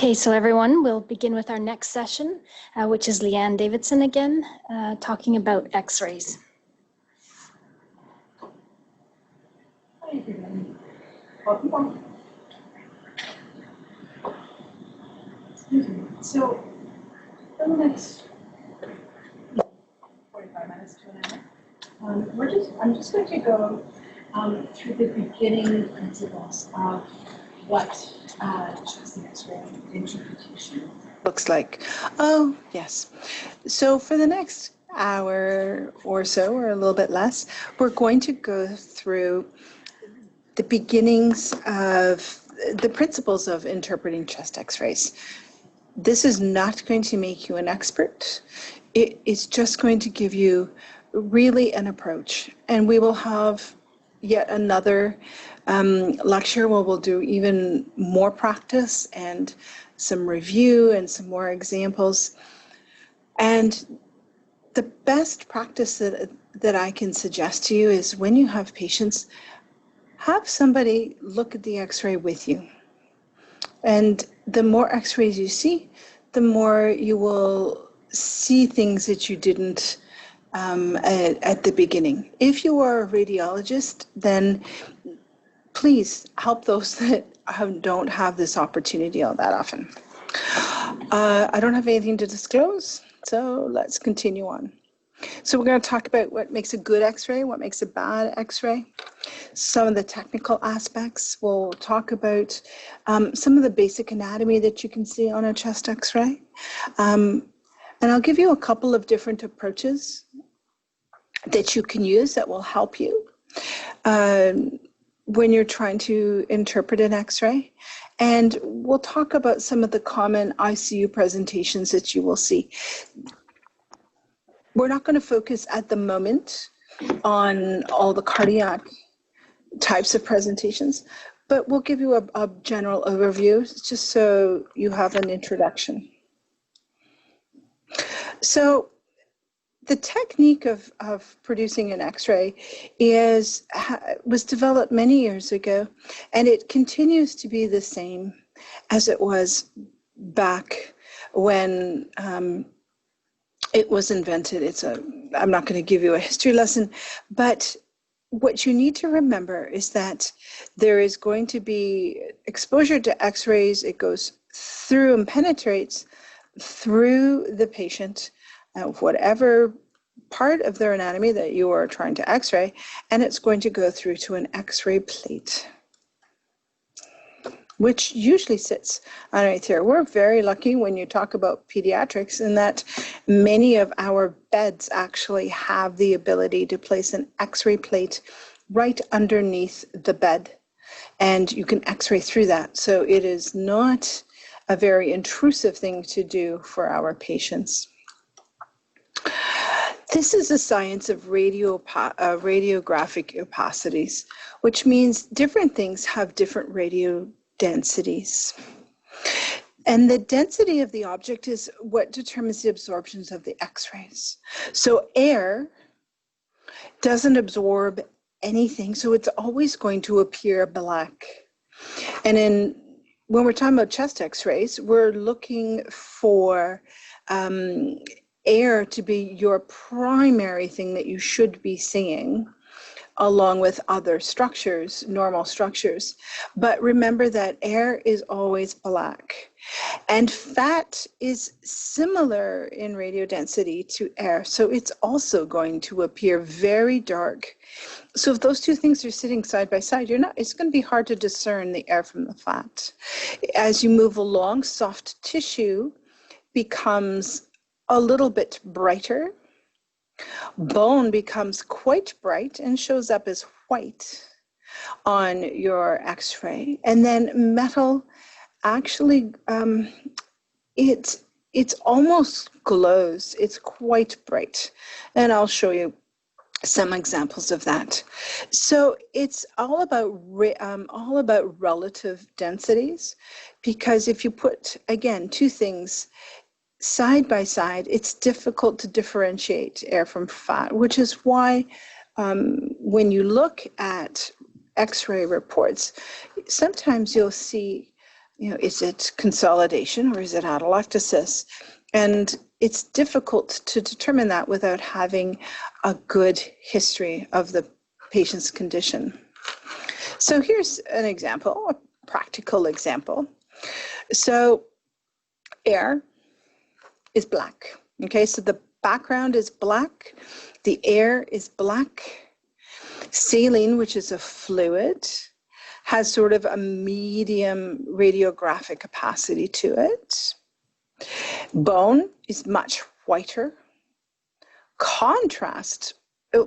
Okay, so everyone, we'll begin with our next session, which is Leanne Davidson again, talking about X-rays. Hi, everybody. Welcome. Excuse me. So, for the next 45 minutes to an hour, I'm just going to go through the beginning principles of what chest and X-ray interpretation looks like. Oh, yes. So for the next hour or so, or a little bit less, we're going to go through the beginnings of the principles of interpreting chest X-rays. This is not going to make you an expert. It is just going to give you really an approach. And we will have yet another lecture where we'll do even more practice and some review and some more examples. And the best practice that I can suggest to you is when you have patients, have somebody look at the X-ray with you. And the more X-rays you see, the more you will see things that you didn't at the beginning. If you are a radiologist, then please help those that don't have this opportunity all that often. I don't have anything to disclose, so let's continue on. So we're going to talk about what makes a good X-ray, what makes a bad X-ray, some of the technical aspects. We'll talk about some of the basic anatomy that you can see on a chest X-ray. And I'll give you a couple of different approaches that you can use that will help you when you're trying to interpret an X-ray. And we'll talk about some of the common ICU presentations that you will see. We're not going to focus at the moment on all the cardiac types of presentations, but we'll give you a general overview just so you have an introduction. So the technique of producing an X-ray was developed many years ago, and it continues to be the same as it was back when it was invented. I'm not going to give you a history lesson, but what you need to remember is that there is going to be exposure to X-rays. It goes through and penetrates through the patient, whatever part of their anatomy that you are trying to X-ray, and it's going to go through to an X-ray plate, which usually sits underneath here. We're very lucky when you talk about pediatrics in that many of our beds actually have the ability to place an X-ray plate right underneath the bed, and you can X-ray through that. So it is not a very intrusive thing to do for our patients. This is a science of radiographic opacities, which means different things have different radio densities. And the density of the object is what determines the absorptions of the X-rays. So air doesn't absorb anything, so it's always going to appear black. And when we're talking about chest X-rays, we're looking for air to be your primary thing that you should be seeing, along with other structures, normal structures. But remember that air is always black. And fat is similar in radiodensity to air, so it's also going to appear very dark. So if those two things are sitting side by side, it's going to be hard to discern the air from the fat. As you move along, soft tissue becomes a little bit brighter. Bone becomes quite bright and shows up as white on your X-ray. And then metal actually, it's almost glows. It's quite bright. And I'll show you some examples of that. So it's all about relative densities, because if you put, again, two things side by side, it's difficult to differentiate air from fat, which is why when you look at X-ray reports, sometimes you'll see Is it consolidation or is it atelectasis? And it's difficult to determine that without having a good history of the patient's condition. So here's an example, a practical example. So air is black. Okay, so the background is black, the air is black. Saline, which is a fluid, has sort of a medium radiographic opacity to it. Bone is much whiter. Contrast,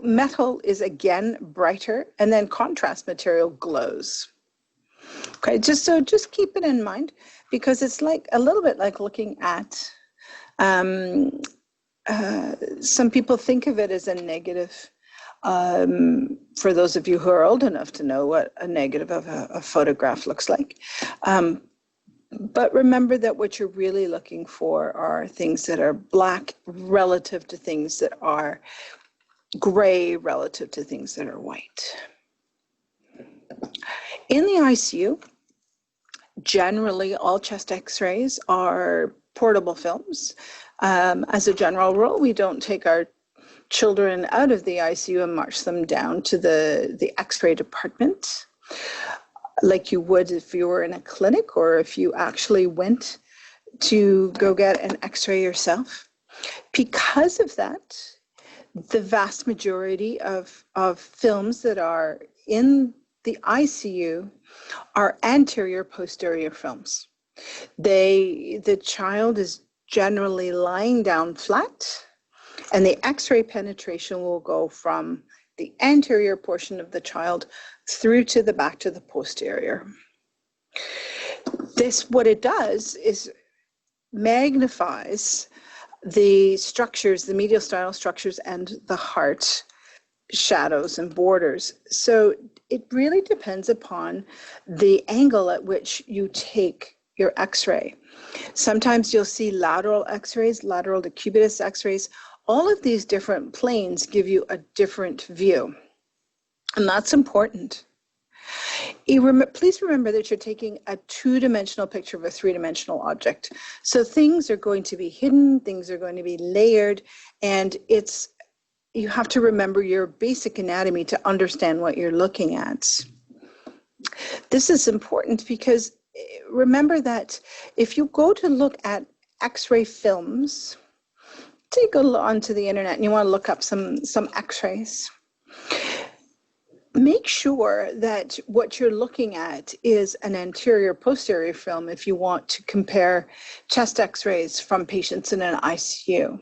metal is again brighter, and then contrast material glows. Okay, just keep it in mind, because it's like a little bit like looking at, some people think of it as a negative. For those of you who are old enough to know what a negative of a photograph looks like. But remember that what you're really looking for are things that are black relative to things that are gray relative to things that are white. In the ICU, generally all chest x-rays are portable films. As a general rule, we don't take our children out of the ICU and march them down to the x-ray department like you would if you were in a clinic or if you actually went to go get an x-ray yourself. Because of that, the vast majority of films that are in the ICU are anterior posterior films. The child is generally lying down flat, and the x-ray penetration will go from the anterior portion of the child through to the back to the posterior. This, what it does is magnifies the structures, the mediastinal structures and the heart shadows and borders. So it really depends upon the angle at which you take your x-ray. Sometimes you'll see lateral x-rays, lateral decubitus x-rays. All of these different planes give you a different view, and that's important. Please remember that you're taking a two-dimensional picture of a three-dimensional object. So things are going to be hidden, things are going to be layered, and you have to remember your basic anatomy to understand what you're looking at. This is important because remember that if you go to look at x-ray films, take a look onto the internet and you want to look up some x-rays. Make sure that what you're looking at is an anterior posterior film if you want to compare chest x-rays from patients in an ICU.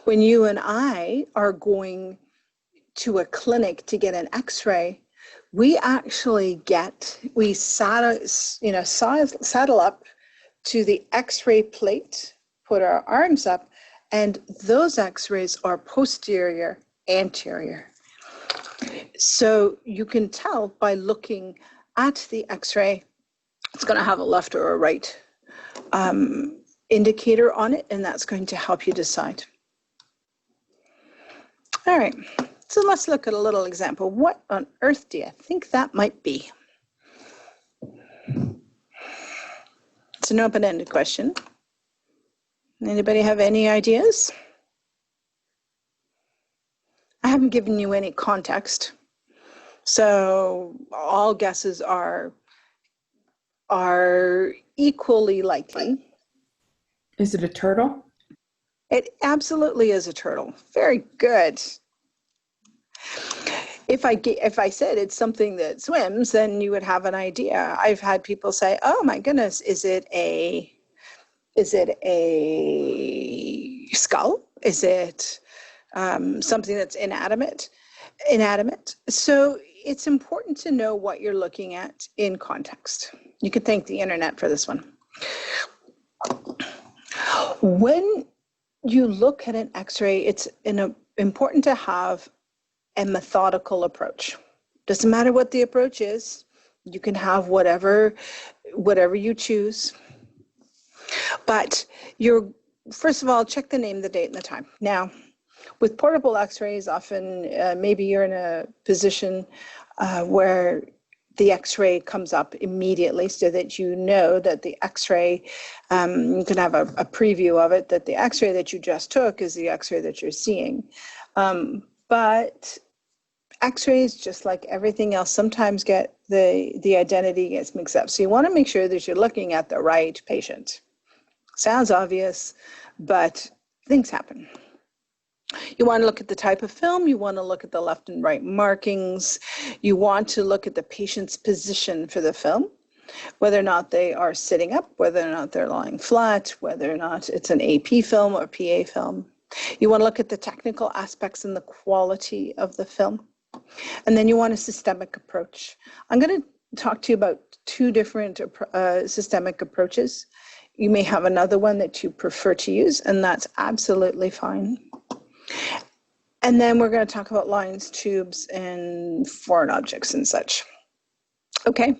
When you and I are going to a clinic to get an x-ray, we actually saddle up to the x-ray plate, put our arms up, and those x-rays are posterior, anterior. So you can tell by looking at the x-ray, it's going to have a left or a right indicator on it, and that's going to help you decide. All right, so let's look at a little example. What on earth do you think that might be? It's an open-ended question. Anybody have any ideas? I haven't given you any context, so all guesses are equally likely. Is it a turtle? It absolutely is a turtle. Very good. If I said it's something that swims, then you would have an idea. I've had people say, "Oh my goodness, is it a skull? Is it something that's inanimate?" So it's important to know what you're looking at in context. You could thank the internet for this one. When you look at an x-ray, it's important to have a methodical approach. Doesn't matter what the approach is. You can have whatever you choose. But first of all, check the name, the date, and the time. Now, with portable x-rays, often maybe you're in a position where the x-ray comes up immediately so that you know that the x-ray, you can have a preview of it, that the x-ray that you just took is the x-ray that you're seeing. But x-rays, just like everything else, sometimes get the identity gets mixed up. So you want to make sure that you're looking at the right patient. Sounds obvious, but things happen. You want to look at the type of film, you want to look at the left and right markings, you want to look at the patient's position for the film, whether or not they are sitting up, whether or not they're lying flat, whether or not it's an AP film or PA film. You want to look at the technical aspects and the quality of the film. And then you want a systemic approach. I'm going to talk to you about 2 different systemic approaches. You may have another one that you prefer to use, and that's absolutely fine. And then we're going to talk about lines, tubes, and foreign objects and such. Okay,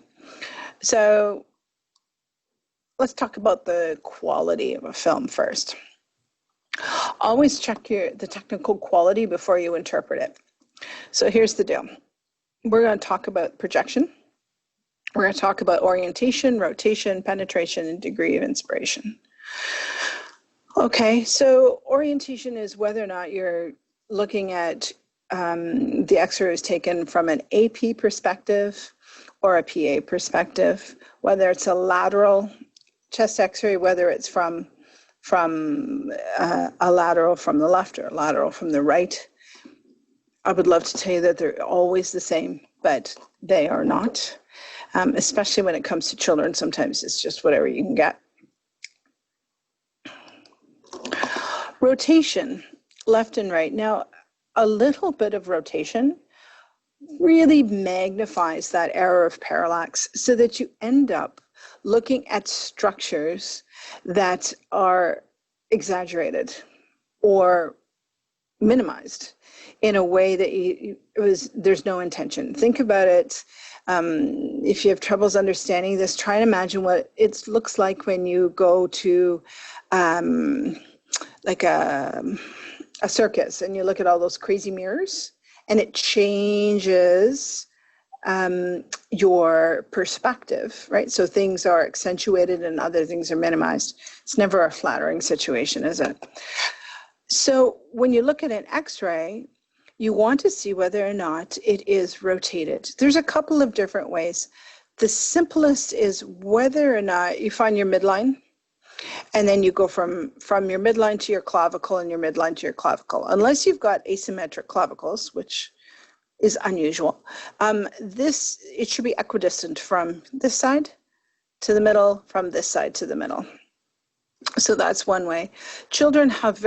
so let's talk about the quality of a film first. Always check the technical quality before you interpret it. So here's the deal. We're going to talk about projection. We're going to talk about orientation, rotation, penetration, and degree of inspiration. Okay, so orientation is whether or not you're looking at the x-ray is taken from an AP perspective or a PA perspective, whether it's a lateral chest x-ray, whether it's from a lateral from the left or a lateral from the right. I would love to tell you that they're always the same, but they are not, especially when it comes to children. Sometimes it's just whatever you can get. Rotation, left and right. Now, a little bit of rotation really magnifies that error of parallax so that you end up looking at structures that are exaggerated or minimized in a way that there's no intention. Think about it. If you have troubles understanding this, try and imagine what it looks like when you go to like a circus and you look at all those crazy mirrors, and it changes your perspective, right? So things are accentuated and other things are minimized. It's never a flattering situation, is it? So when you look at an x-ray, you want to see whether or not it is rotated. There's a couple of different ways. The simplest is whether or not you find your midline, and then you go from your midline to your clavicle and your midline to your clavicle. Unless you've got asymmetric clavicles, which is unusual, it should be equidistant from this side to the middle, from this side to the middle. So that's one way. Children have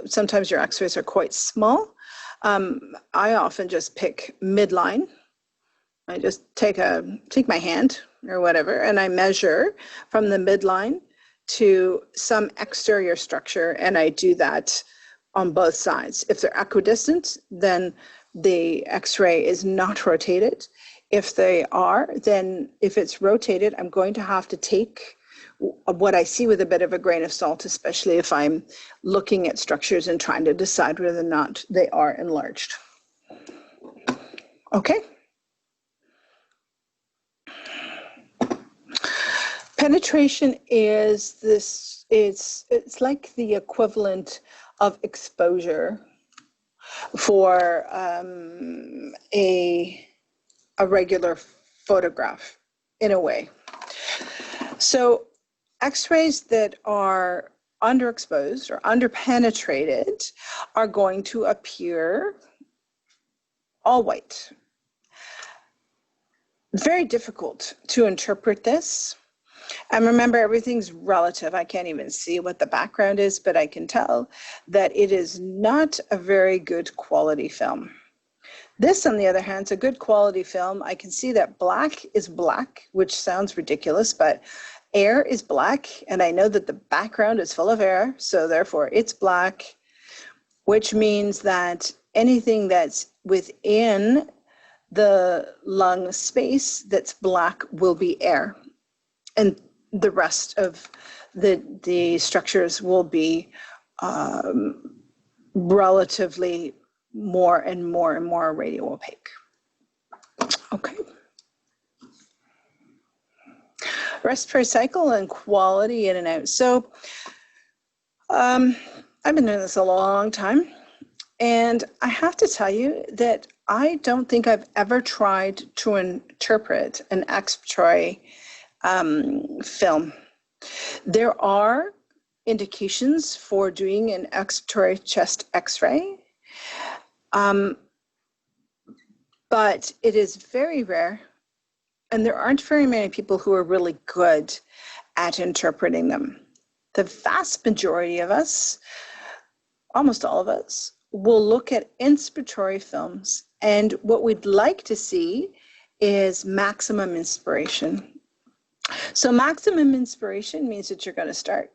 sometimes your x-rays are quite small. I often just pick midline. I just take my hand or whatever, and I measure from the midline to some exterior structure, and I do that on both sides. If they're equidistant, then the x-ray is not rotated. If they are, then if it's rotated, I'm going to have to take what I see with a bit of a grain of salt, especially if I'm looking at structures and trying to decide whether or not they are enlarged. Okay. Penetration is this, it's like the equivalent of exposure for a regular photograph in a way. So x-rays that are underexposed or underpenetrated are going to appear all white. Very difficult to interpret this. And remember, everything's relative. I can't even see what the background is, but I can tell that it is not a very good quality film. This, on the other hand, is a good quality film. I can see that black is black, which sounds ridiculous, but air is black, and I know that the background is full of air, so therefore it's black, which means that anything that's within the lung space that's black will be air. And the rest of the structures will be relatively more and more radio opaque. Okay. Respiratory cycle and quality in and out. So I've been doing this a long time, and I have to tell you that I don't think I've ever tried to interpret an expiratory film. There are indications for doing an expiratory chest x-ray, but it is very rare, and there aren't very many people who are really good at interpreting them. The vast majority of us, almost all of us, will look at inspiratory films, and what we'd like to see is maximum inspiration. So maximum inspiration means that you're going to start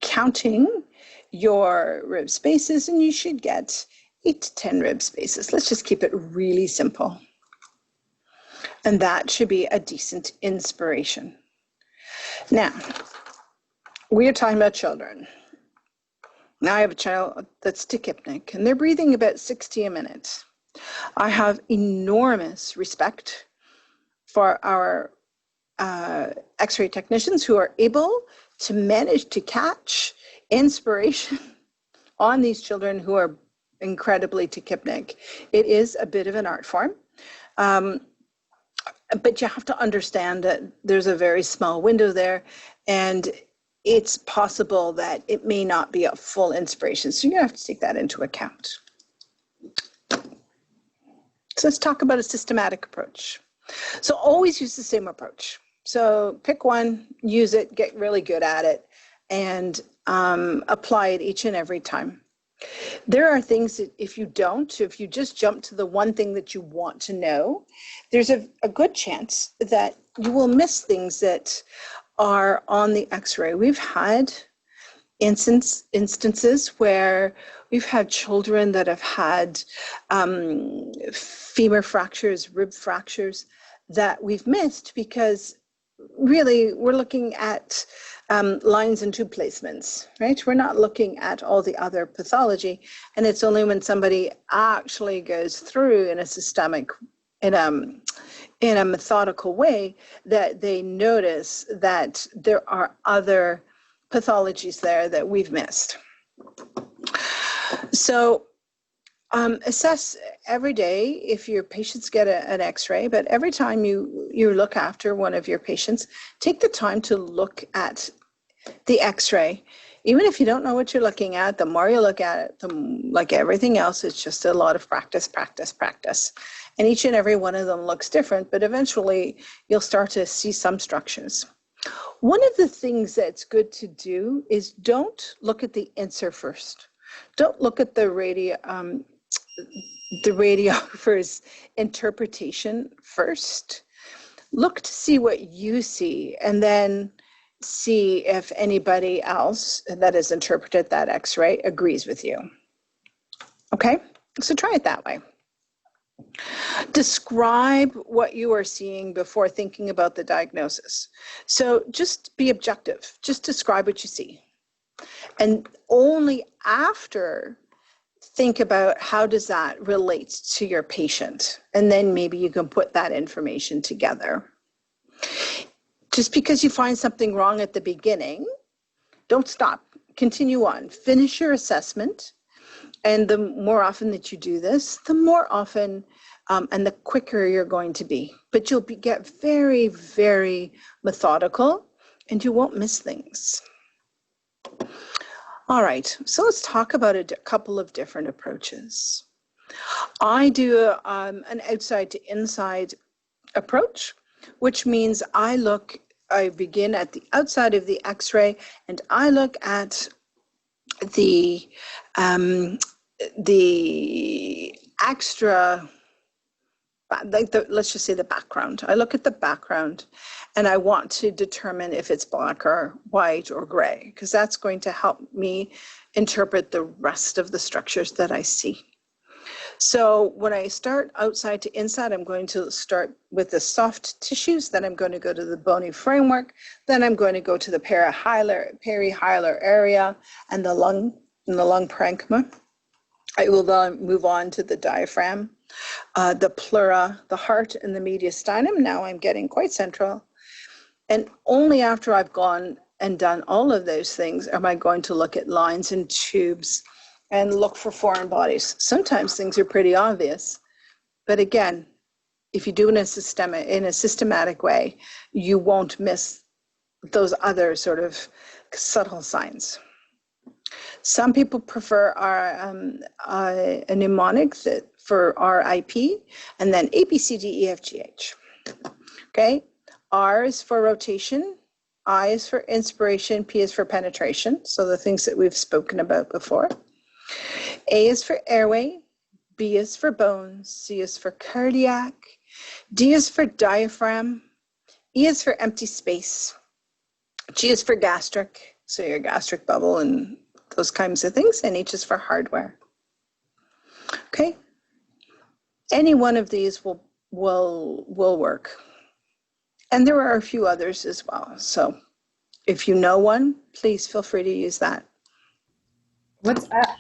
counting your rib spaces, and you should get 8 to 10 rib spaces. Let's just keep it really simple. And that should be a decent inspiration. Now, we are talking about children. Now I have a child that's tachypnic, and they're breathing about 60 a minute. I have enormous respect for our X-ray technicians who are able to manage to catch inspiration on these children who are incredibly tachypnic. It is a bit of an art form, but you have to understand that there's a very small window there, and it's possible that it may not be a full inspiration. So you have to take that into account. So let's talk about a systematic approach. So always use the same approach. So pick one, use it, get really good at it, and apply it each and every time. There are things that if you just jump to the one thing that you want to know, there's a good chance that you will miss things that are on the x-ray. We've had instances where we've had children that have had femur fractures, rib fractures that we've missed because really we're looking at lines and tube placements, right? We're not looking at all the other pathology, and it's only when somebody actually goes through in a systemic, in a methodical way that they notice that there are other pathologies there that we've missed. So assess every day if your patients get an x-ray, but every time you look after one of your patients, take the time to look at the x-ray. Even if you don't know what you're looking at, the more you look at it, like everything else, it's just a lot of practice, practice, practice. And each and every one of them looks different, but eventually you'll start to see some structures. One of the things that's good to do is don't look at the insert first. Don't look at the radiographer's interpretation first. Look to see what you see, and then see if anybody else that has interpreted that x-ray agrees with you. Okay, so try it that way. Describe what you are seeing before thinking about the diagnosis. So just be objective, just describe what you see. And only after think about how does that relate to your patient, and then maybe you can put that information together. Just because you find something wrong at the beginning, don't stop, continue on, finish your assessment, and the more often that you do this, the more often and the quicker you're going to be. But you'll get very, very methodical, and you won't miss things. All right, so let's talk about a couple of different approaches. I do an outside to inside approach, which means I begin at the outside of the x-ray, and I look at the extra, let's just say the background. I look at the background, and I want to determine if it's black or white or gray, because that's going to help me interpret the rest of the structures that I see. So when I start outside to inside, I'm going to start with the soft tissues, then I'm going to go to the bony framework, then I'm going to go to the perihilar area and the lung parenchyma. I will then move on to the diaphragm, the pleura, the heart, and the mediastinum. Now I'm getting quite central. And only after I've gone and done all of those things am I going to look at lines and tubes and look for foreign bodies. Sometimes things are pretty obvious, but again, if you do it in a systematic way, you won't miss those other sort of subtle signs. Some people prefer a mnemonic for RIP, and then A, B, C, D, E, F, G, H. Okay, R is for rotation, I is for inspiration, P is for penetration, so the things that we've spoken about before. A is for airway, B is for bones, C is for cardiac, D is for diaphragm, E is for empty space, G is for gastric, so your gastric bubble and those kinds of things, and H is for hardware. Okay, any one of these will work. And there are a few others as well. So if you know one, please feel free to use that. What's F?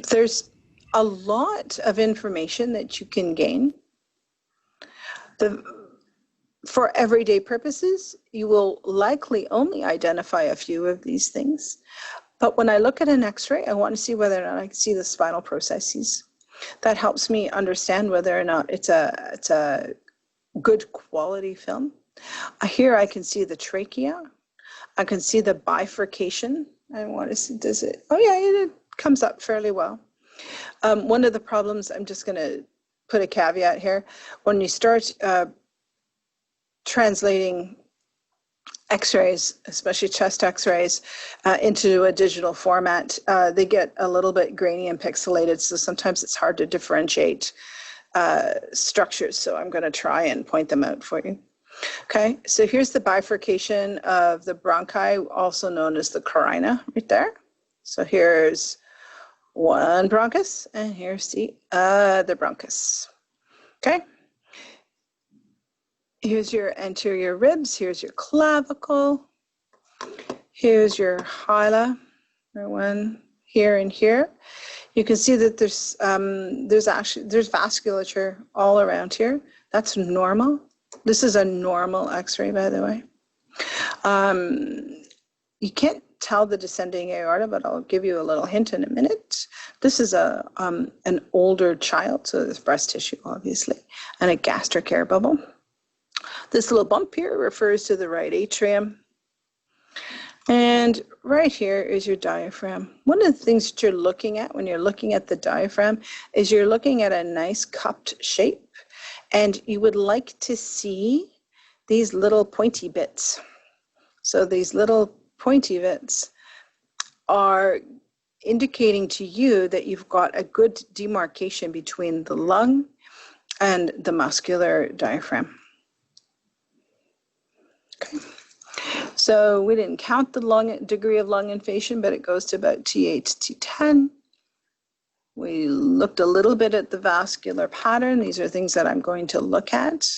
There's a lot of information that you can gain. For everyday purposes, you will likely only identify a few of these things. But when I look at an X-ray, I want to see whether or not I can see the spinal processes. That helps me understand whether or not it's a good quality film. Here I can see the trachea. I can see the bifurcation. I want to see, does it? Oh yeah, it comes up fairly well. One of the problems, I'm just going to put a caveat here. When you start translating X-rays, especially chest X-rays, into a digital format, they get a little bit grainy and pixelated, so sometimes it's hard to differentiate structures. So I'm going to try and point them out for you. Okay, so here's the bifurcation of the bronchi, also known as the carina, right there. So here's one bronchus, and here's the other bronchus. Okay. Here's your anterior ribs, here's your clavicle, here's your hyla, one here and here. You can see that there's vasculature all around here. That's normal. This is a normal X-ray, by the way. You can't tell the descending aorta, but I'll give you a little hint in a minute. This is an older child, so there's breast tissue, obviously, and a gastric air bubble. This little bump here refers to the right atrium. And right here is your diaphragm. One of the things that you're looking at when you're looking at the diaphragm is you're looking at a nice cupped shape, and you would like to see these little pointy bits. So these little pointy bits are indicating to you that you've got a good demarcation between the lung and the muscular diaphragm. Okay. So we didn't count the degree of lung invasion, but it goes to about T8 to T10. We looked a little bit at the vascular pattern. These are things that I'm going to look at.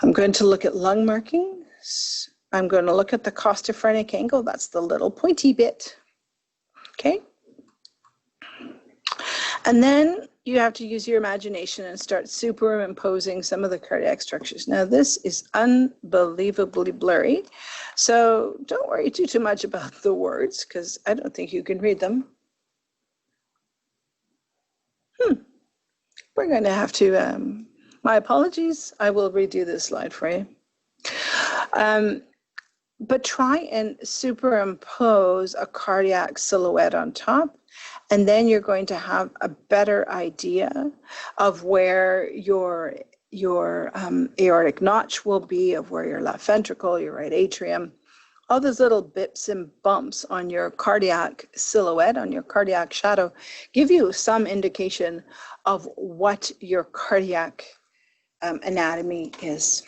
I'm going to look at lung markings. I'm going to look at the costophrenic angle. That's the little pointy bit. Okay. And then you have to use your imagination and start superimposing some of the cardiac structures. Now, this is unbelievably blurry, so don't worry too much about the words, because I don't think you can read them. We're going to have to, my apologies, I will redo this slide for you. But try and superimpose a cardiac silhouette on top, and then you're going to have a better idea of where your aortic notch will be, of where your left ventricle, your right atrium, all those little bips and bumps on your cardiac silhouette, on your cardiac shadow, give you some indication of what your cardiac anatomy is.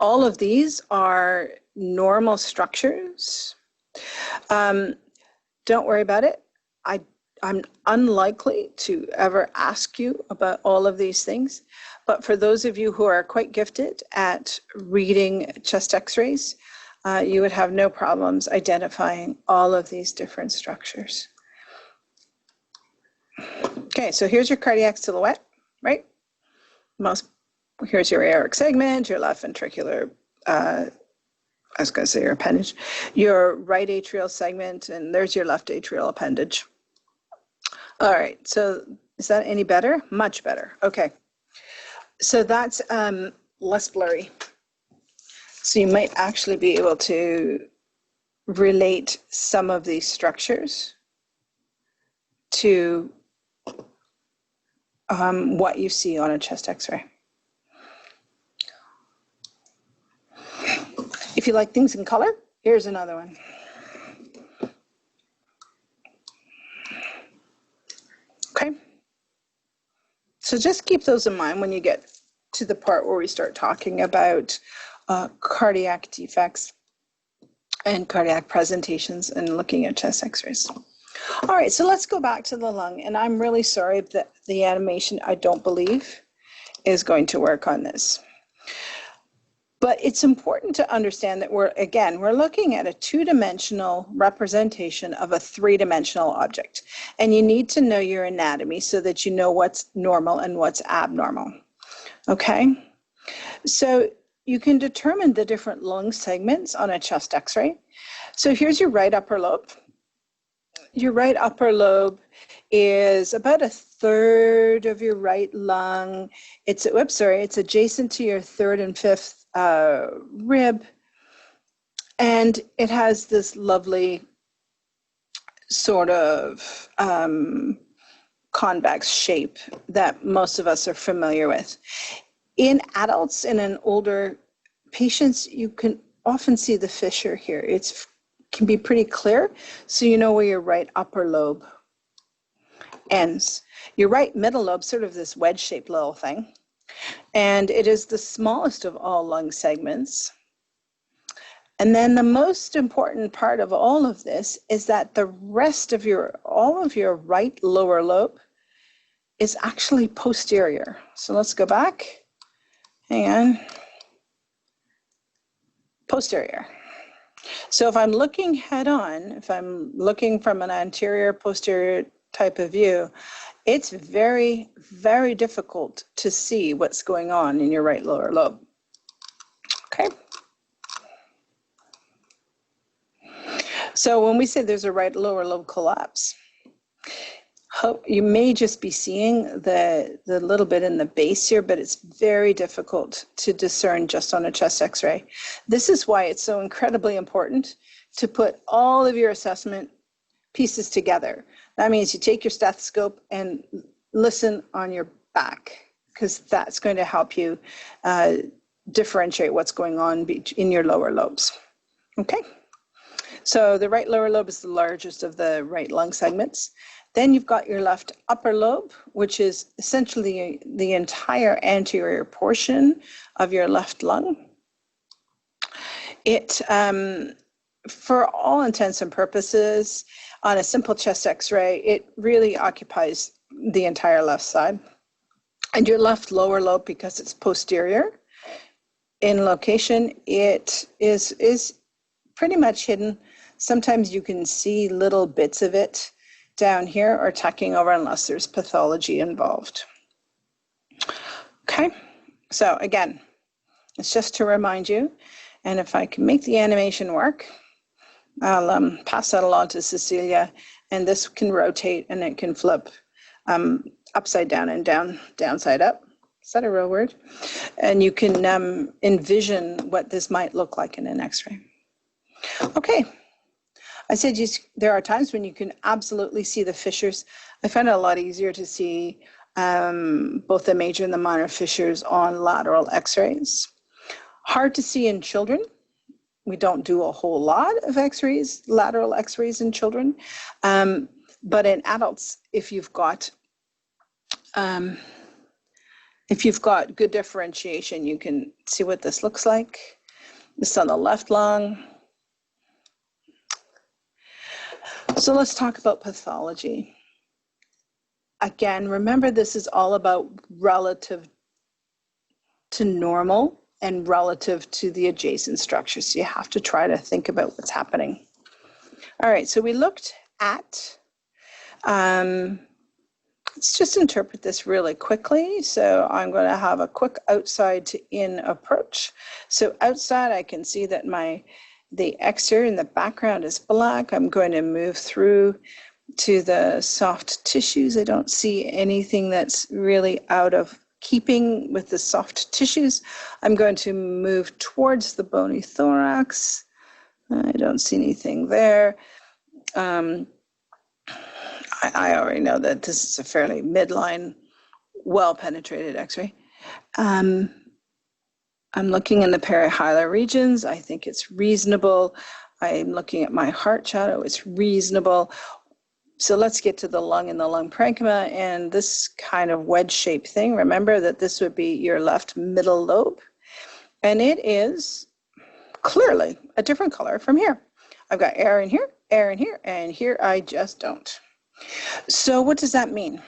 All of these are normal structures. Don't worry about it. I'm unlikely to ever ask you about all of these things, but for those of you who are quite gifted at reading chest X-rays, you would have no problems identifying all of these different structures. Okay, so here's your cardiac silhouette, right? Most here's your aortic segment, your left ventricular, I was going to say your appendage, your right atrial segment, and there's your left atrial appendage. All right, so is that any better? Much better. Okay, so that's less blurry. So you might actually be able to relate some of these structures to what you see on a chest x-ray. If you like things in color, here's another one. Okay. So just keep those in mind when you get to the part where we start talking about cardiac defects and cardiac presentations and looking at chest x-rays. All right, so let's go back to the lung. And I'm really sorry that the animation, I don't believe, is going to work on this. But it's important to understand that we're looking at a two-dimensional representation of a three-dimensional object. And you need to know your anatomy so that you know what's normal and what's abnormal. Okay? So you can determine the different lung segments on a chest x-ray. So here's your right upper lobe. Your right upper lobe is about a third of your right lung. It's adjacent to your third and fifth rib, and it has this lovely sort of convex shape that most of us are familiar with. In adults and in older patients, you can often see the fissure here. It can be pretty clear, so you know where your right upper lobe ends. Your right middle lobe, sort of this wedge-shaped little thing, and it is the smallest of all lung segments. And then the most important part of all of this is that the rest of all of your right lower lobe is actually posterior. So let's go back. Hang on. Posterior. So if I'm looking head on, if I'm looking from an anterior posterior type of view, it's very, very difficult to see what's going on in your right lower lobe. Okay. So when we say there's a right lower lobe collapse, you may just be seeing the little bit in the base here, but it's very difficult to discern just on a chest x-ray. This is why it's so incredibly important to put all of your assessment pieces together. That means you take your stethoscope and listen on your back, because that's going to help you differentiate what's going on in your lower lobes. Okay, so the right lower lobe is the largest of the right lung segments. Then you've got your left upper lobe, which is essentially the entire anterior portion of your left lung. It, for all intents and purposes, on a simple chest x-ray, it really occupies the entire left side. And your left lower lobe, because it's posterior in location, it is pretty much hidden. Sometimes you can see little bits of it down here or tucking over unless there's pathology involved. Okay, so again, it's just to remind you, and if I can make the animation work, I'll pass that along to Cecilia, and this can rotate and it can flip upside down and downside up. Is that a real word? And you can envision what this might look like in an x-ray. Okay, I said there are times when you can absolutely see the fissures. I find it a lot easier to see both the major and the minor fissures on lateral x-rays. Hard to see in children. We don't do a whole lot of x-rays, lateral x-rays in children. But in adults, if you've got good differentiation, you can see what this looks like. This is on the left lung. So let's talk about pathology. Again, remember this is all about relative to normal and relative to the adjacent structures. So you have to try to think about what's happening. All right, so we looked at let's just interpret this really quickly. So I'm going to have a quick outside to in approach. So outside, I can see that the exterior in the background is black. I'm going to move through to the soft tissues. I don't see anything that's really out of keeping with the soft tissues. I'm going to move towards the bony thorax. I don't see anything there. I already know that this is a fairly midline, well-penetrated X-ray. I'm looking in the perihilar regions. I think it's reasonable. I'm looking at my heart shadow. It's reasonable. So let's get to the lung and the lung parenchyma and this kind of wedge-shaped thing. Remember that this would be your left middle lobe. And it is clearly a different color from here. I've got air in here, and here I just don't. So what does that mean?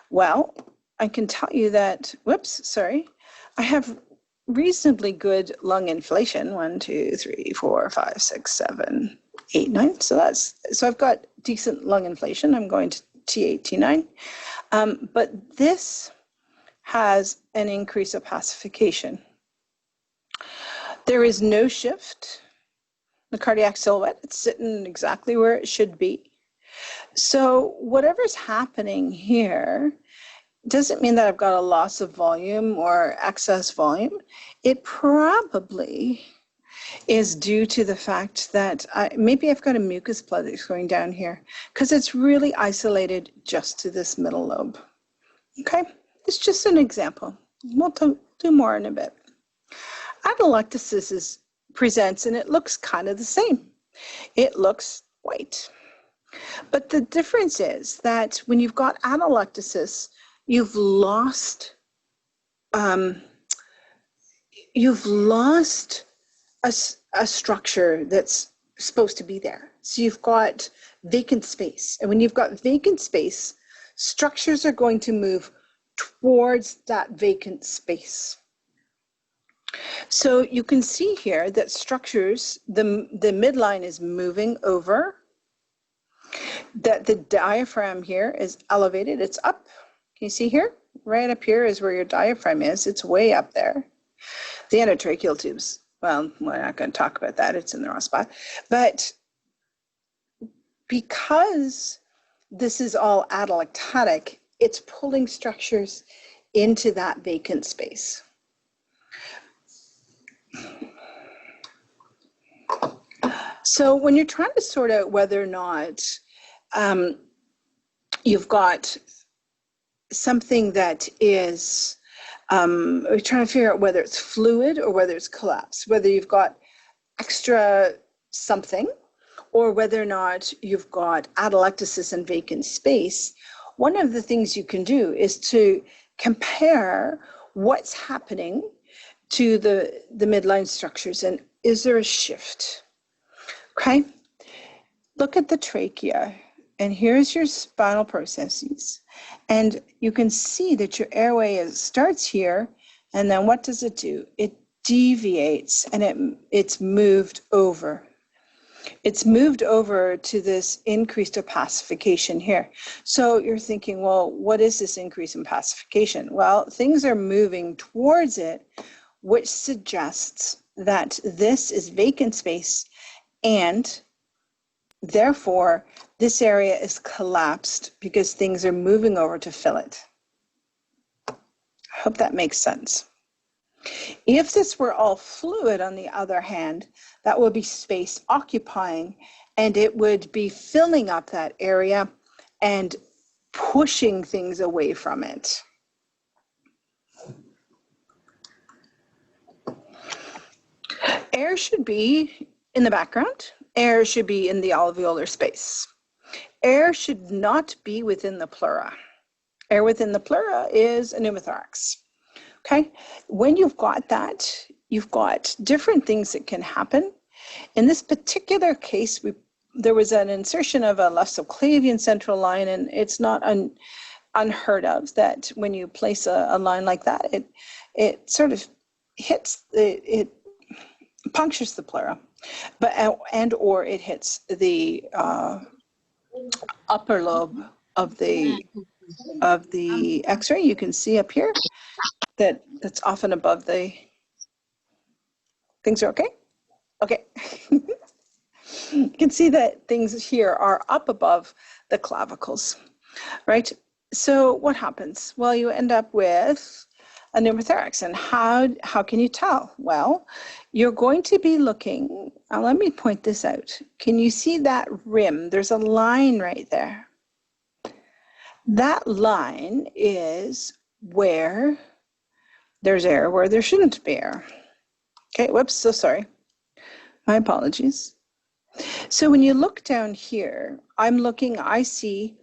Well, I can tell you that, I have reasonably good lung inflation. 1, 2, 3, 4, 5, 6, 7, 8, 9. So I've got decent lung inflation. I'm going to T8, T9. But this has an increase of pacification. There is no shift. The cardiac silhouette, it's sitting exactly where it should be. So whatever's happening here doesn't mean that I've got a loss of volume or excess volume. It probably is due to the fact that maybe I've got a mucus plug that's going down here because it's really isolated just to this middle lobe. Okay, it's just an example. We'll do more in a bit. Atelectasis presents and it looks kind of the same. It looks white. But the difference is that when you've got atelectasis, you've lost a structure that's supposed to be there. So you've got vacant space. And when you've got vacant space, structures are going to move towards that vacant space. So you can see here that structures, the midline is moving over, that the diaphragm here is elevated, it's up. Can you see here? Right up here is where your diaphragm is. It's way up there. The endotracheal tubes, well, we're not going to talk about that. It's in the wrong spot. But because this is all atelectatic, it's pulling structures into that vacant space. So when you're trying to sort out whether or not you've got something that is, we're trying to figure out whether it's fluid or whether it's collapsed, whether you've got extra something or whether or not you've got atelectasis and vacant space, one of the things you can do is to compare what's happening to the midline structures and is there a shift? Okay, look at the trachea and here's your spinal processes and you can see that your airway starts here and then what does it do? It deviates and it's moved over. It's moved over to this increased opacification here. So you're thinking, well, what is this increase in opacification? Well, things are moving towards it, which suggests that this is vacant space and therefore this area is collapsed because things are moving over to fill it. I hope that makes sense. If this were all fluid, on the other hand, that would be space occupying and it would be filling up that area and pushing things away from it. Air should be in the background. Air should be in the alveolar space. Air should not be within the pleura. Air within the pleura is a pneumothorax. Okay, when you've got that, you've got different things that can happen. In this particular case, there was an insertion of a left subclavian central line, and it's not unheard of that when you place a line like that, it sort of hits, it punctures the pleura, but or it hits the upper lobe of the of the X-ray. You can see up here that that's often above the, things are okay? Okay. You can see that things here are up above the clavicles, right? So what happens? Well, you end up with a pneumothorax. And how can you tell? Well, you're going to be looking, let me point this out. Can you see that rim? There's a line right there. That line is where there's air, where there shouldn't be air. Okay, whoops, so sorry. My apologies. So when you look down here, I see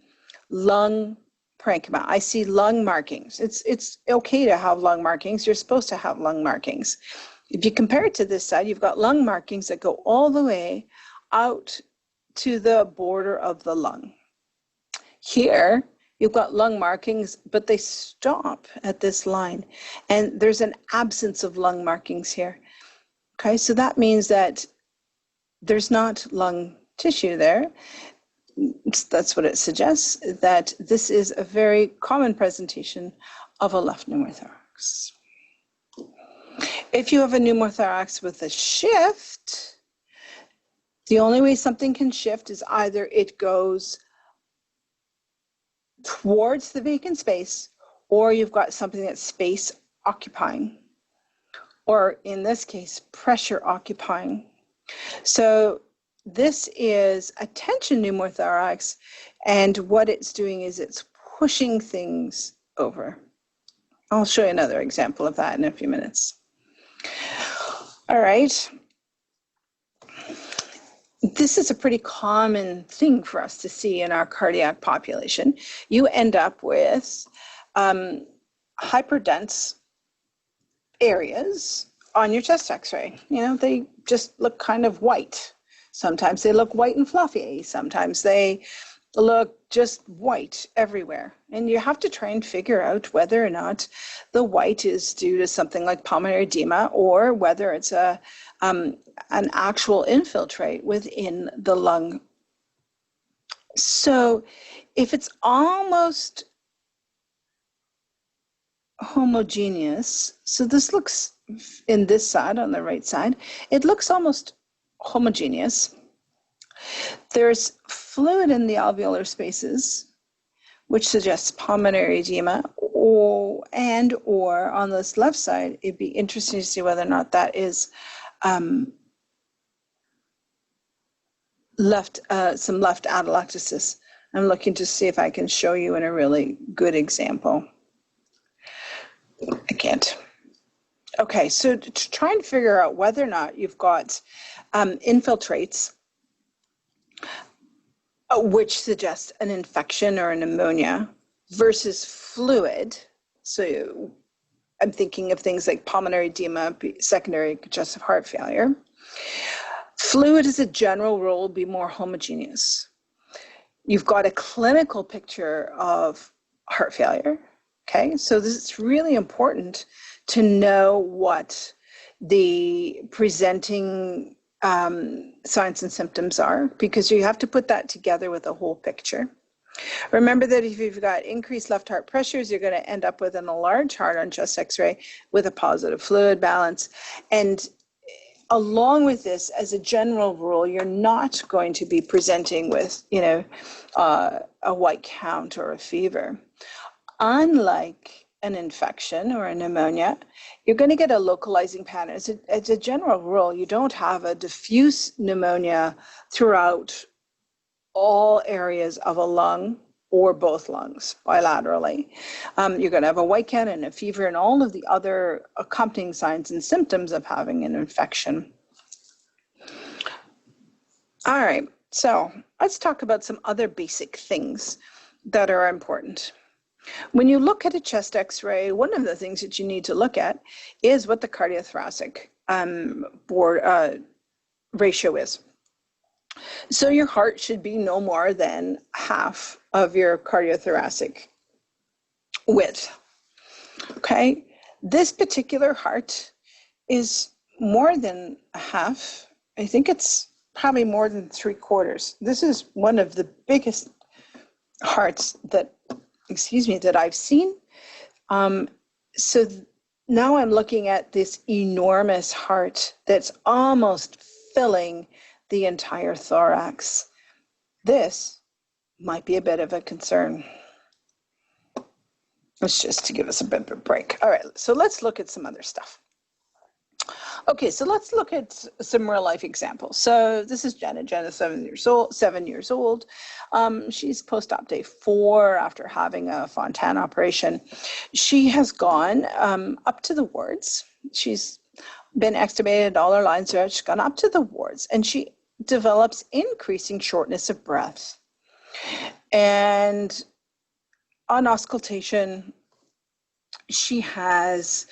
lung parenchyma. I see lung markings. It's okay to have lung markings. You're supposed to have lung markings. If you compare it to this side, you've got lung markings that go all the way out to the border of the lung. Here, you've got lung markings, but they stop at this line. And there's an absence of lung markings here. Okay, so that means that there's not lung tissue there. That's what it suggests, that this is a very common presentation of a left pneumothorax. If you have a pneumothorax with a shift, the only way something can shift is either it goes towards the vacant space, or you've got something that's space occupying, or in this case, pressure occupying. So this is a tension pneumothorax, and what it's doing is it's pushing things over. I'll show you another example of that in a few minutes. All right. This is a pretty common thing for us to see in our cardiac population. You end up with hyperdense areas on your chest x-ray. You know, they just look kind of white. Sometimes they look white and fluffy. Sometimes they look just white everywhere. And you have to try and figure out whether or not the white is due to something like pulmonary edema, or whether it's an actual infiltrate within the lung. So if it's almost homogeneous, so this looks, in this side, on the right side, it looks almost homogeneous. There's fluid in the alveolar spaces, which suggests pulmonary edema, or on this left side, it'd be interesting to see whether or not that is some left atelectasis. I'm looking to see if I can show you in a really good example. I can't. Okay, so to try and figure out whether or not you've got infiltrates, which suggest an infection or a pneumonia, versus fluid. So I'm thinking of things like pulmonary edema, secondary congestive heart failure. Fluid, as a general rule, will be more homogeneous. You've got a clinical picture of heart failure. Okay, so this is really important to know what the presenting signs and symptoms are, because you have to put that together with a whole picture. Remember that if you've got increased left heart pressures, you're going to end up with an enlarged heart on chest x-ray with a positive fluid balance. And along with this, as a general rule, you're not going to be presenting with, a white count or a fever. Unlike an infection or a pneumonia, you're going to get a localizing pattern. As a general rule, you don't have a diffuse pneumonia throughout all areas of a lung or both lungs bilaterally. You're going to have a white count and a fever and all of the other accompanying signs and symptoms of having an infection. All right, so let's talk about some other basic things that are important. When you look at a chest x-ray, one of the things that you need to look at is what the cardiothoracic ratio is. So your heart should be no more than half of your cardiothoracic width. Okay, this particular heart is more than a half. I think it's probably more than 3/4. This is one of the biggest hearts that that I've seen. So now I'm looking at this enormous heart that's almost filling the entire thorax. This might be a bit of a concern. It's just to give us a bit of a break. All right, so let's look at some other stuff. Okay, so let's look at some real life examples. So this is Jenna. Jenna's 7 years old. She's post-op day 4 after having a Fontan operation. She has gone up to the wards. She's been extubated, all her lines are out. She's gone up to the wards, and she develops increasing shortness of breath. And on auscultation, she has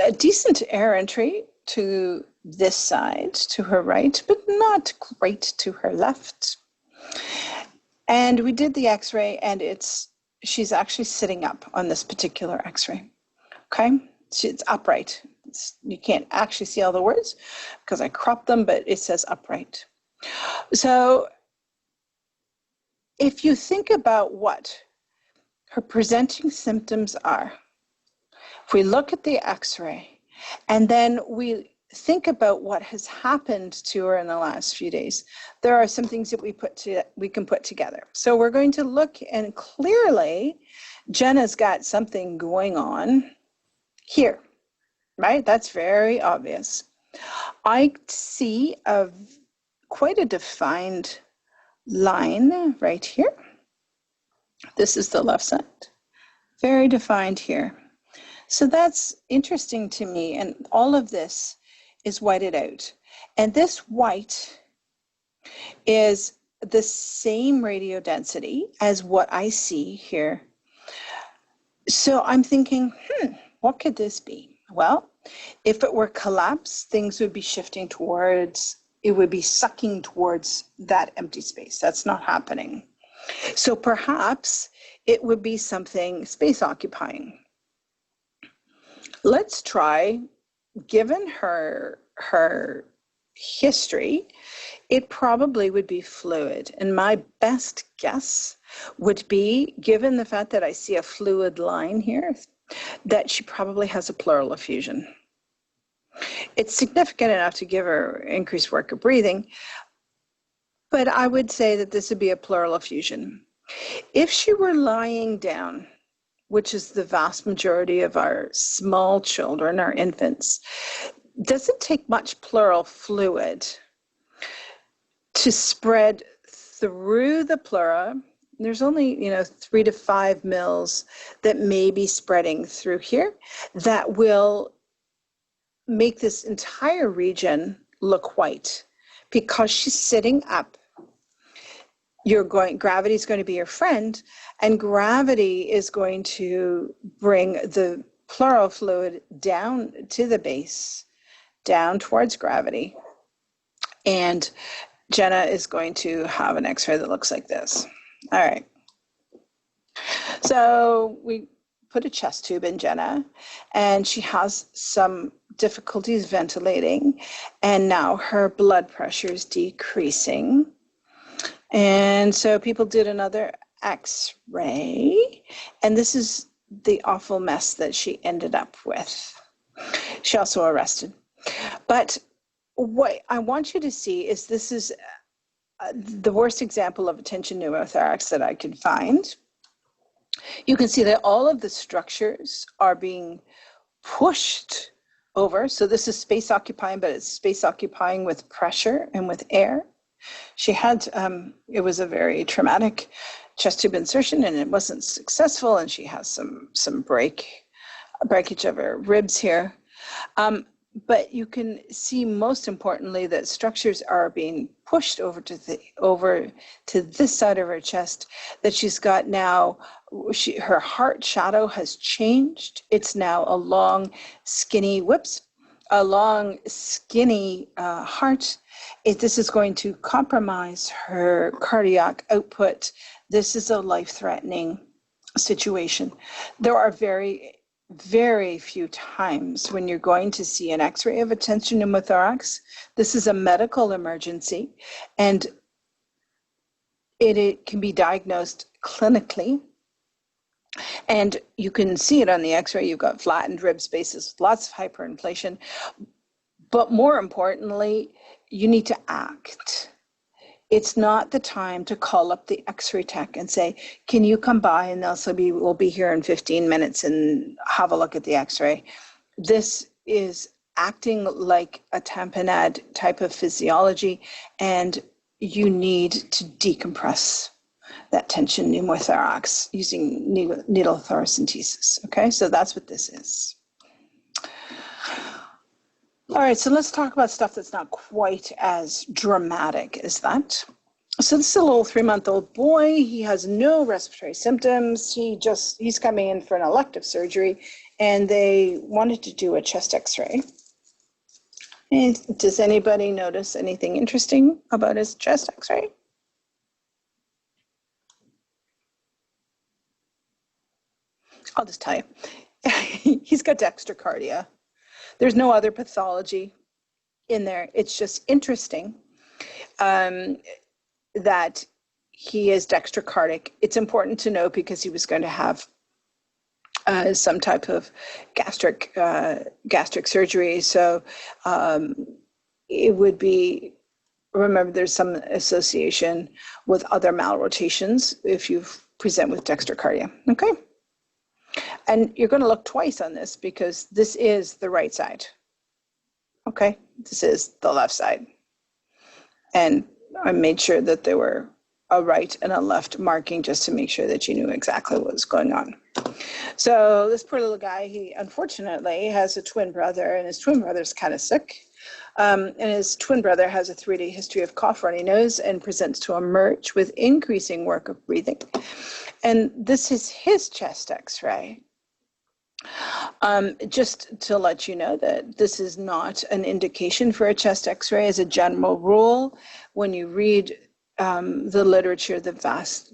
a decent air entry to this side, to her right, but not great to her left. And we did the x-ray, and she's actually sitting up on this particular x-ray. Okay, it's upright. You can't actually see all the words because I cropped them, but it says upright. So if you think about what her presenting symptoms are, if we look at the x-ray, and then we think about what has happened to her in the last few days, there are some things that we can put together. So we're going to look, and clearly Jenna's got something going on here, right? That's very obvious. I see quite a defined line right here. This is the left side, very defined here. So that's interesting to me, and all of this is whited out. And this white is the same radiodensity as what I see here. So I'm thinking, what could this be? Well, if it were collapse, things would be shifting towards, it would be sucking towards that empty space. That's not happening. So perhaps it would be something space occupying. Let's try, given her history, it probably would be fluid. And my best guess would be, given the fact that I see a fluid line here, that she probably has a pleural effusion. It's significant enough to give her increased work of breathing, but I would say that this would be a pleural effusion. If she were lying down, which is the vast majority of our small children, our infants, doesn't take much pleural fluid to spread through the pleura. There's only 3 to 5 mils that may be spreading through here that will make this entire region look white because she's sitting up. Gravity is going to be your friend, and gravity is going to bring the pleural fluid down to the base, down towards gravity. And Jenna is going to have an x-ray that looks like this. All right. So we put a chest tube in Jenna, and she has some difficulties ventilating, and now her blood pressure is decreasing. And so people did another x-ray, and this is the awful mess that she ended up with. She also arrested. But what I want you to see is this is the worst example of a tension pneumothorax that I could find. You can see that all of the structures are being pushed over. So this is space occupying, but it's space occupying with pressure and with air. She had, it was a very traumatic chest tube insertion, and it wasn't successful, and she has some breakage of her ribs here. But you can see, most importantly, that structures are being pushed over to this side of her chest, that she's got now, her heart shadow has changed. It's now a long, skinny heart. This is going to compromise her cardiac output. This is a life-threatening situation. There are very, very few times when you're going to see an x-ray of a tension pneumothorax. This is a medical emergency, and it can be diagnosed clinically And you can see it on the x-ray. You've got flattened rib spaces, lots of hyperinflation. But more importantly, you need to act. It's not the time to call up the x-ray tech and say, can you come by and we'll be here in 15 minutes and have a look at the x-ray. This is acting like a tamponade type of physiology, and you need to decompress that tension pneumothorax using needle thoracentesis. Okay, so that's what this is. All right, so let's talk about stuff that's not quite as dramatic as that. So this is a little 3-month-old boy. He has no respiratory symptoms. He's coming in for an elective surgery, and they wanted to do a chest x-ray. And does anybody notice anything interesting about his chest x-ray? I'll just tell you. He's got dextrocardia. There's no other pathology in there. It's just interesting that he is dextrocardic. It's important to know because he was going to have some type of gastric surgery. So it would be, remember, there's some association with other malrotations if you present with dextrocardia. Okay. And you're going to look twice on this because this is the right side. Okay, this is the left side. And I made sure that there were a right and a left marking just to make sure that you knew exactly what was going on. So this poor little guy, he unfortunately has a twin brother, and his twin brother's kind of sick. And his twin brother has a 3-day history of cough, runny nose, and presents to emerge with increasing work of breathing. And this is his chest x-ray. Just to let you know that this is not an indication for a chest x-ray. As a general rule, when you read the literature,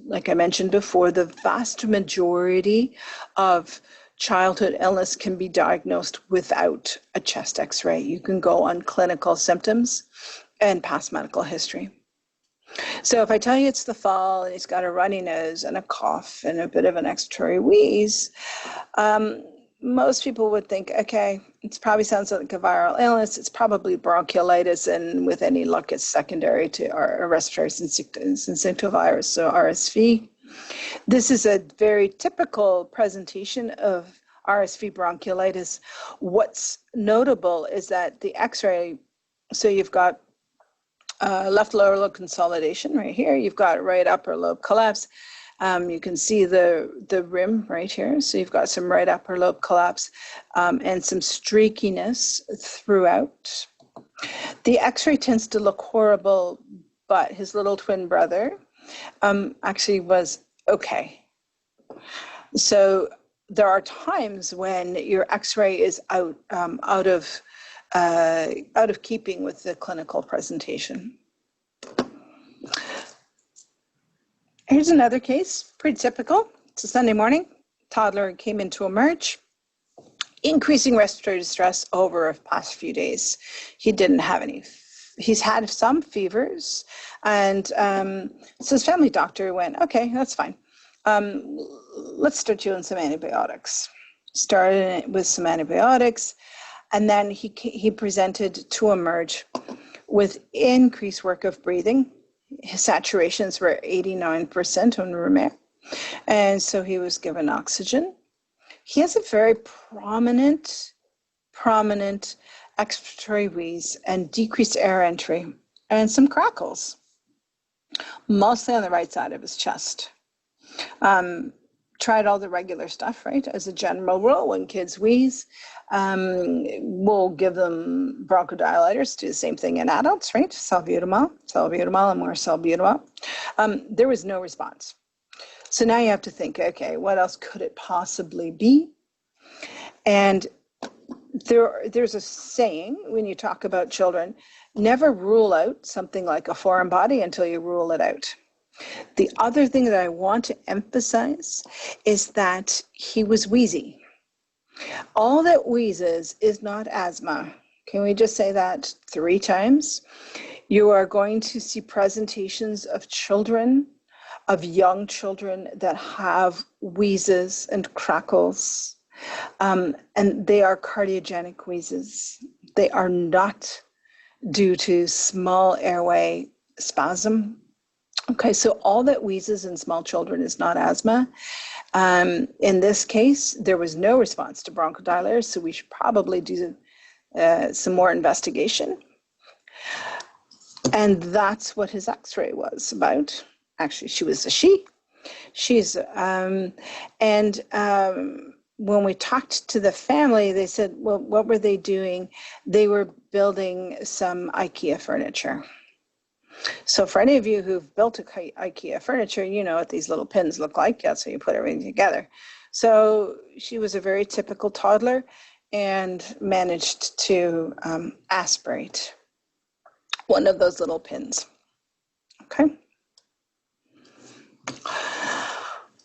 like I mentioned before, the vast majority of childhood illness can be diagnosed without a chest x-ray. You can go on clinical symptoms and past medical history. So if I tell you it's the fall and he's got a runny nose and a cough and a bit of an expiratory wheeze, most people would think, okay, it probably sounds like a viral illness. It's probably bronchiolitis, and with any luck, it's secondary to our respiratory syncytial virus, so RSV. This is a very typical presentation of RSV bronchiolitis. What's notable is that the x-ray, so you've got left lower lobe consolidation right here. You've got right upper lobe collapse. You can see the rim right here. So you've got some right upper lobe collapse and some streakiness throughout. The x-ray tends to look horrible, but his little twin brother actually was okay. So there are times when your x-ray is out of keeping with the clinical presentation. Here's another case, pretty typical. It's a Sunday morning. Toddler came in to emerge. Increasing respiratory distress over the past few days. He didn't have any. He's had some fevers, and so his family doctor went, okay, that's fine. Let's start you on some antibiotics. Started with some antibiotics, and then he presented to emerge with increased work of breathing. His saturations were 89% on room air, and so he was given oxygen. He has a very prominent expiratory wheeze and decreased air entry and some crackles, mostly on the right side of his chest. Tried all the regular stuff, right? As a general rule, when kids wheeze, we'll give them bronchodilators, do the same thing in adults, right? Salbutamol, and more salbutamol. There was no response. So now you have to think, okay, what else could it possibly be? And there's a saying when you talk about children, never rule out something like a foreign body until you rule it out. The other thing that I want to emphasize is that he was wheezy. All that wheezes is not asthma. Can we just say that 3 times? You are going to see presentations of children of young children that have wheezes and crackles. And they are cardiogenic wheezes. They are not due to small airway spasm. Okay, so all that wheezes in small children is not asthma. In this case, there was no response to bronchodilators, so we should probably do some more investigation. And that's what his x-ray was about. Actually, she was a she. When we talked to the family, they said, well, what were they doing? They were building some IKEA furniture. So for any of you who've built IKEA furniture, you know what these little pins look like. That's how you put everything together. So she was a very typical toddler and managed to aspirate one of those little pins. Okay.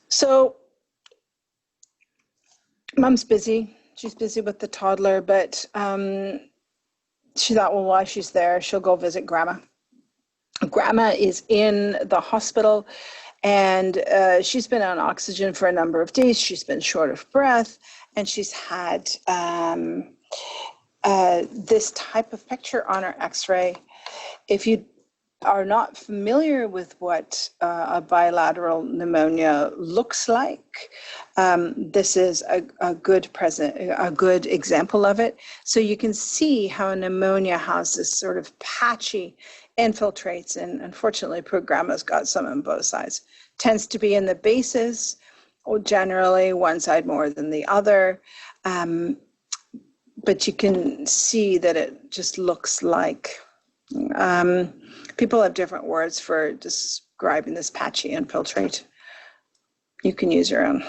So mom's busy. She's busy with the toddler, but she thought, well, while she's there, she'll go visit grandma. Grandma is in the hospital, and she's been on oxygen for a number of days. She's been short of breath, and she's had this type of picture on her x-ray. If you are not familiar with what a bilateral pneumonia looks like, this is a good example of it. So you can see how a pneumonia has this sort of patchy infiltrates, and unfortunately poor grandma's got some on both sides. Tends to be in the bases, or generally one side more than the other. But you can see that it just looks like, people have different words for describing this patchy infiltrate. You can use your own.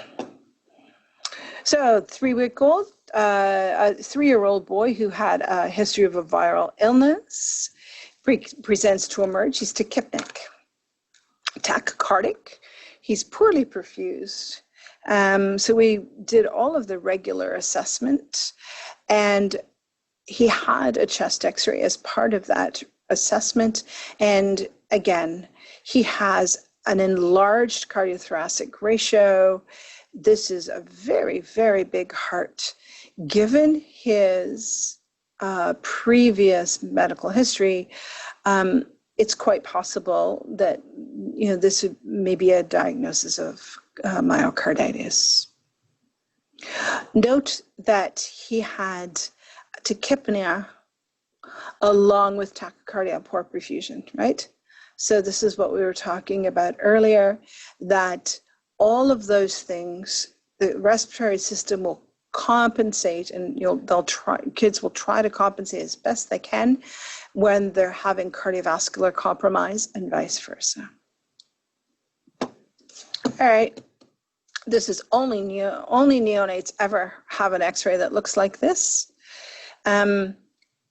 So 3-week-old, a 3-year-old boy who had a history of a viral illness presents to emerge. He's tachypnic, tachycardic. He's poorly perfused. So we did all of the regular assessment, and he had a chest x-ray as part of that assessment. And again, he has an enlarged cardiothoracic ratio. This is a very, very big heart. Given his previous medical history, it's quite possible that, you know, this may be a diagnosis of myocarditis. Note that he had tachypnea along with tachycardia, poor perfusion, right? So this is what we were talking about earlier, that all of those things, the respiratory system will compensate, and kids will try to compensate as best they can when they're having cardiovascular compromise, and vice versa. All right, this is only neonates ever have an x-ray that looks like this.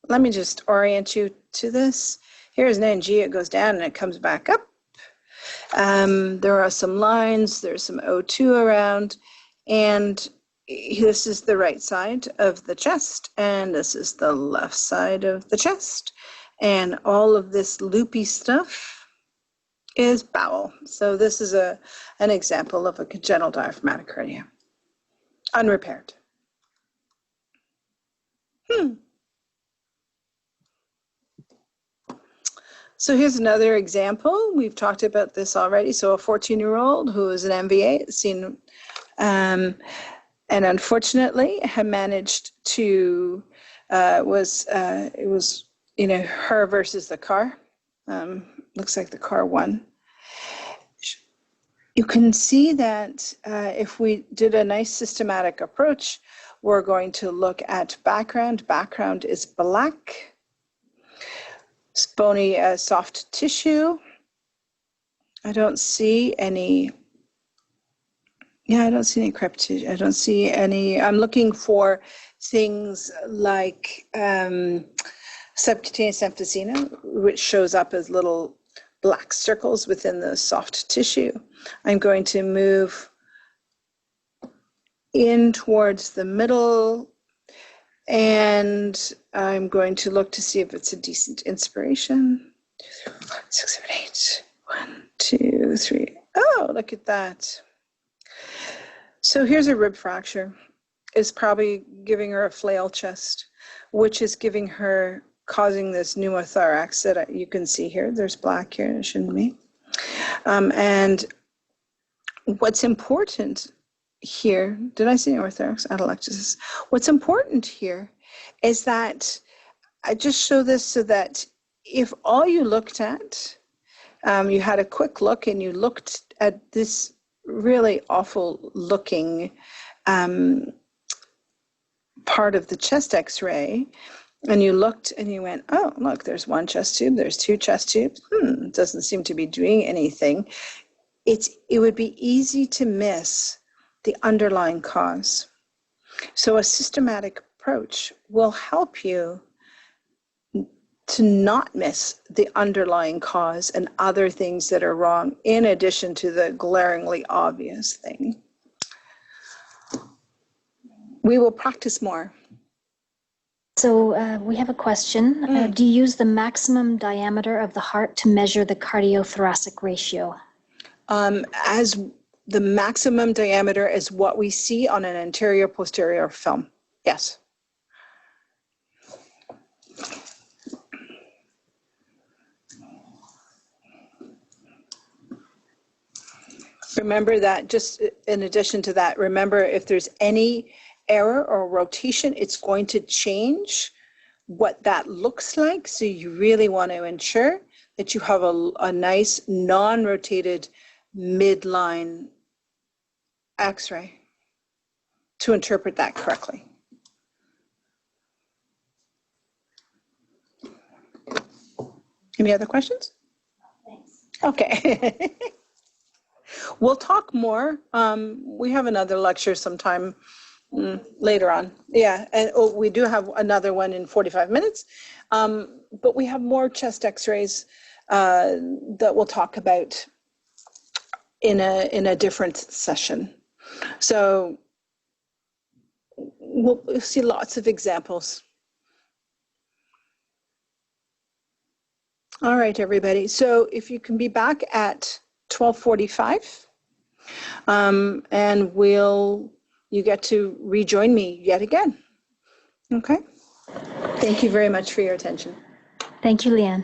Let me just orient you to this. Here's an NG, it goes down and it comes back up. There are some lines, there's some O2 around, and this is the right side of the chest, and this is the left side of the chest. And all of this loopy stuff is bowel. So this is an example of a congenital diaphragmatocardia, unrepaired. So here's another example. We've talked about this already. So a 14-year-old who is an MVA, seen, and unfortunately had managed to, it was, you know, her versus the car. Looks like the car won. You can see that if we did a nice systematic approach, we're going to look at background. Background is black. Bony soft tissue. I don't see any, I don't see any crepe tissue. I don't see any, I'm looking for things like subcutaneous emphysema, which shows up as little black circles within the soft tissue. I'm going to move in towards the middle, and I'm going to look to see if it's a decent inspiration. 2, 3, 4, 5, 6, 7, 8. 1, 2, 3. Oh, Oh, look at that. So here's a rib fracture. It's probably giving her a flail chest, which is giving her, causing this pneumothorax that you can see here. There's black here, it shouldn't be. And what's important here, did I say pneumothorax? Atelectasis. What's important here is that I just show this so that if all you looked at, you had a quick look and you looked at this really awful looking part of the chest x-ray, and you looked and you went, oh, look, there's one chest tube, there's two chest tubes. It doesn't seem to be doing anything. It would be easy to miss the underlying cause. So a systematic approach will help you to not miss the underlying cause and other things that are wrong, in addition to the glaringly obvious thing. We will practice more. So we have a question. Do you use the maximum diameter of the heart to measure the cardiothoracic ratio? As the maximum diameter is what we see on an anterior posterior film. Yes. Remember that, just in addition to that, remember if there's any error or rotation, it's going to change what that looks like. So you really want to ensure that you have a nice non-rotated midline x-ray to interpret that correctly. Any other questions? Thanks. Okay. We'll talk more. We have another lecture sometime later on. Yeah, and we do have another one in 45 minutes. But we have more chest x-rays that we'll talk about in a different session. So we'll see lots of examples. All right, everybody. So if you can be back at 12:45, and you get to rejoin me yet again. Okay. Thank you very much for your attention. Thank you, Leanne.